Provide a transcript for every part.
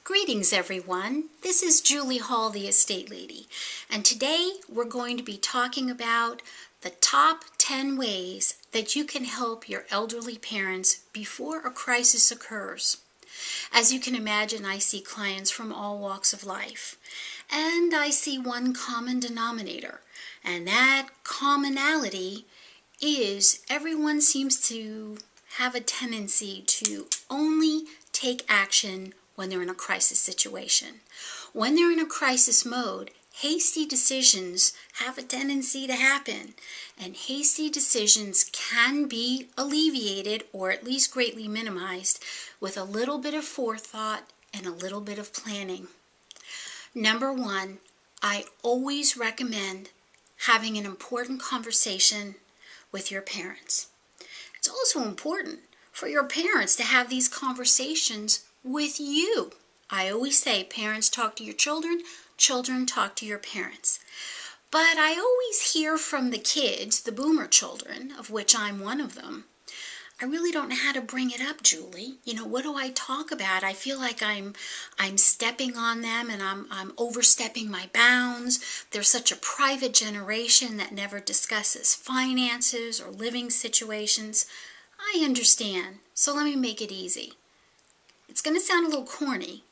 Greetings everyone, this is Julie Hall, the Estate Lady, and today we're going to be talking about the top 10 ways that you can help your elderly parents before a crisis occurs. As you can imagine, I see clients from all walks of life, and I see one common denominator, and that commonality is everyone seems to have a tendency to only take action when they're in a crisis situation. When they're in a crisis mode, hasty decisions have a tendency to happen, and hasty decisions can be alleviated or at least greatly minimized with a little bit of forethought and a little bit of planning. Number one, I always recommend having an important conversation with your parents. It's also important for your parents to have these conversations with you. I always say parents talk to your children, children talk to your parents. But I always hear from the kids, the boomer children, of which I'm one of them, I really don't know how to bring it up, Julie. What do I talk about? I feel like I'm stepping on them and I'm overstepping my bounds. They're such a private generation that never discusses finances or living situations. I understand, so let me make it easy. It's going to sound a little corny,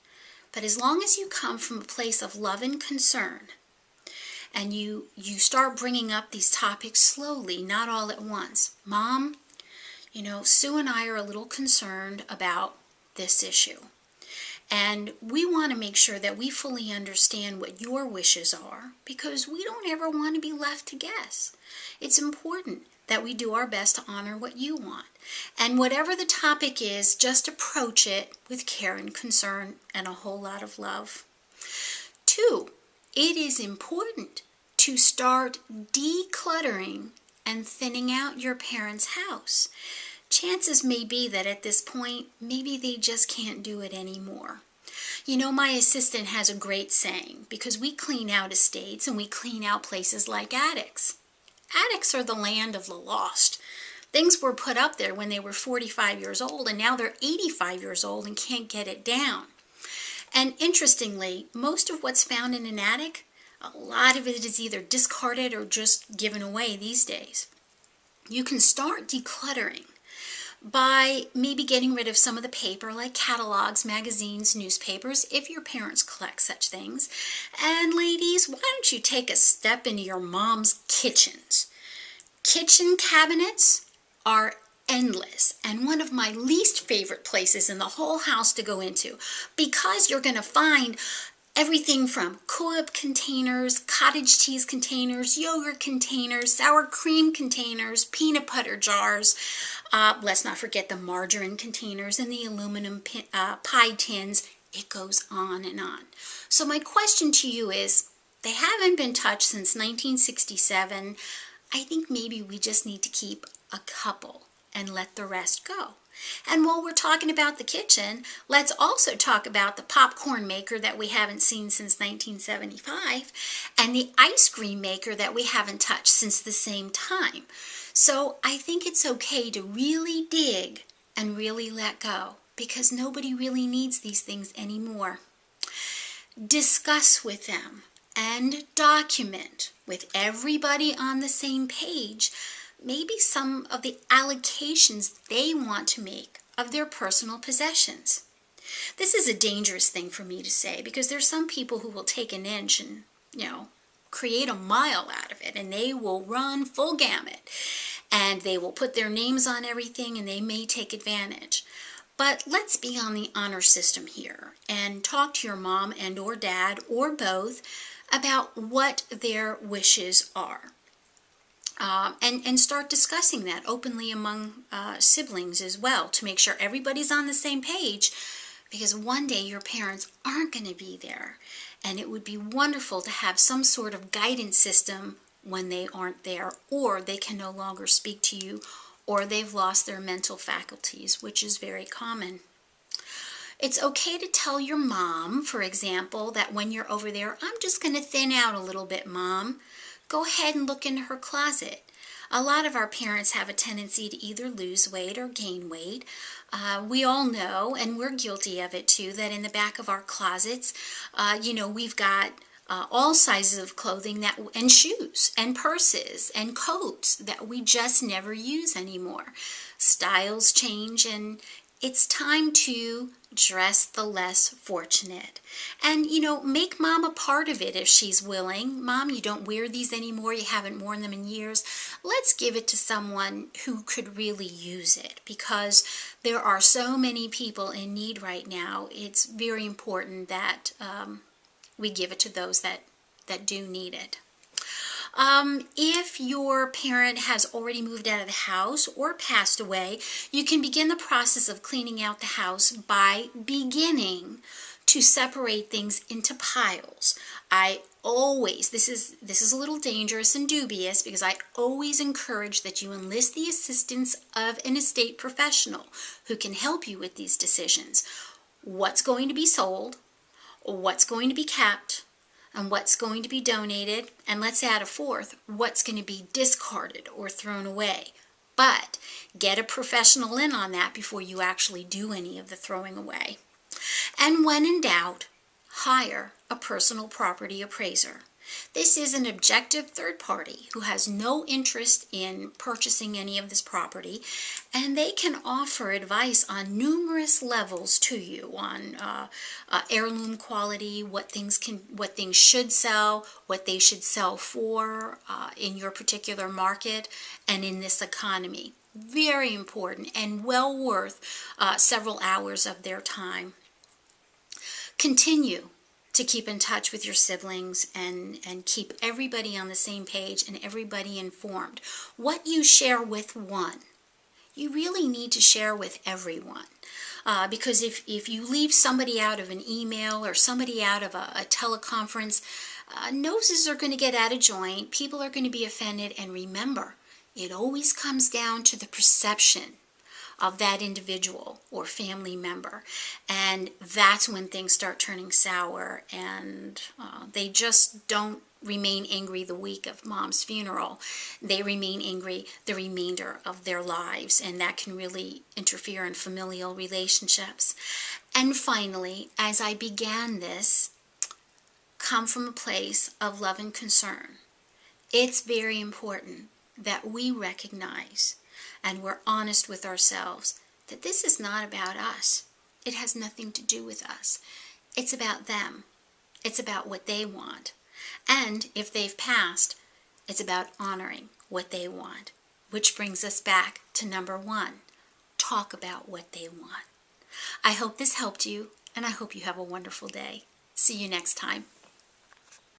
but as long as you come from a place of love and concern, and you start bringing up these topics slowly, not all at once. Mom, Sue and I are a little concerned about this issue. And we want to make sure that we fully understand what your wishes are, because we don't ever want to be left to guess. It's important that we do our best to honor what you want. And whatever the topic is, just approach it with care and concern and a whole lot of love. 2, it is important to start decluttering and thinning out your parents' house. Chances may be that at this point, maybe they just can't do it anymore. My assistant has a great saying, because we clean out estates and we clean out places like attics. Attics are the land of the lost. Things were put up there when they were 45 years old, and now they're 85 years old and can't get it down. And interestingly, most of what's found in an attic, a lot of it is either discarded or just given away these days. You can start decluttering by maybe getting rid of some of the paper, like catalogs, magazines, newspapers, if your parents collect such things. And ladies, why don't you take a step into your mom's kitchens? Kitchen cabinets are endless and one of my least favorite places in the whole house to go into, because you're going to find everything from Coop containers, cottage cheese containers, yogurt containers, sour cream containers, peanut butter jars. Let's not forget the margarine containers and the aluminum pie tins. It goes on and on. So my question to you is, they haven't been touched since 1967. I think maybe we just need to keep a couple and let the rest go. And while we're talking about the kitchen, let's also talk about the popcorn maker that we haven't seen since 1975 and the ice cream maker that we haven't touched since the same time. So I think it's okay to really dig and really let go, because nobody really needs these things anymore. Discuss with them and document with everybody on the same page maybe some of the allocations they want to make of their personal possessions. This is a dangerous thing for me to say, because there's some people who will take an inch and, create a mile out of it, and they will run full gamut, and they will put their names on everything, and they may take advantage. But let's be on the honor system here and talk to your mom and or dad or both about what their wishes are. And start discussing that openly among siblings as well, to make sure everybody's on the same page, because one day your parents aren't going to be there, and it would be wonderful to have some sort of guidance system when they aren't there, or they can no longer speak to you, or they've lost their mental faculties, which is very common. It's okay to tell your mom, for example, that when you're over there, I'm just going to thin out a little bit, Mom. Go ahead and look into her closet. A lot of our parents have a tendency to either lose weight or gain weight. We all know, and we're guilty of it too, that in the back of our closets, we've got all sizes of clothing and shoes and purses and coats that we just never use anymore. Styles change, and it's time to dress the less fortunate. And, make mom a part of it if she's willing. Mom, you don't wear these anymore. You haven't worn them in years. Let's give it to someone who could really use it, because there are so many people in need right now. It's very important that we give it to those that do need it. If your parent has already moved out of the house or passed away, you can begin the process of cleaning out the house by beginning to separate things into piles. This is a little dangerous and dubious, because I always encourage that you enlist the assistance of an estate professional who can help you with these decisions. What's going to be sold, what's going to be kept, and what's going to be donated, and let's add a fourth, what's going to be discarded or thrown away. But get a professional in on that before you actually do any of the throwing away. And when in doubt, hire a personal property appraiser. This is an objective third party who has no interest in purchasing any of this property, and they can offer advice on numerous levels to you on heirloom quality, what things should sell, what they should sell for in your particular market and in this economy. Very important and well worth several hours of their time. Continue to keep in touch with your siblings and keep everybody on the same page and everybody informed. What you share with one, you really need to share with everyone. Because if you leave somebody out of an email or somebody out of a teleconference, noses are going to get out of joint, people are going to be offended, and remember, it always comes down to the perception of that individual or family member, and that's when things start turning sour, and they just don't remain angry the week of mom's funeral. They remain angry the remainder of their lives, and that can really interfere in familial relationships. And finally, as I began this, come from a place of love and concern. It's very important that we recognize and we're honest with ourselves that this is not about us. It has nothing to do with us. It's about them. It's about what they want. And if they've passed, it's about honoring what they want. Which brings us back to number one. Talk about what they want. I hope this helped you, and I hope you have a wonderful day. See you next time.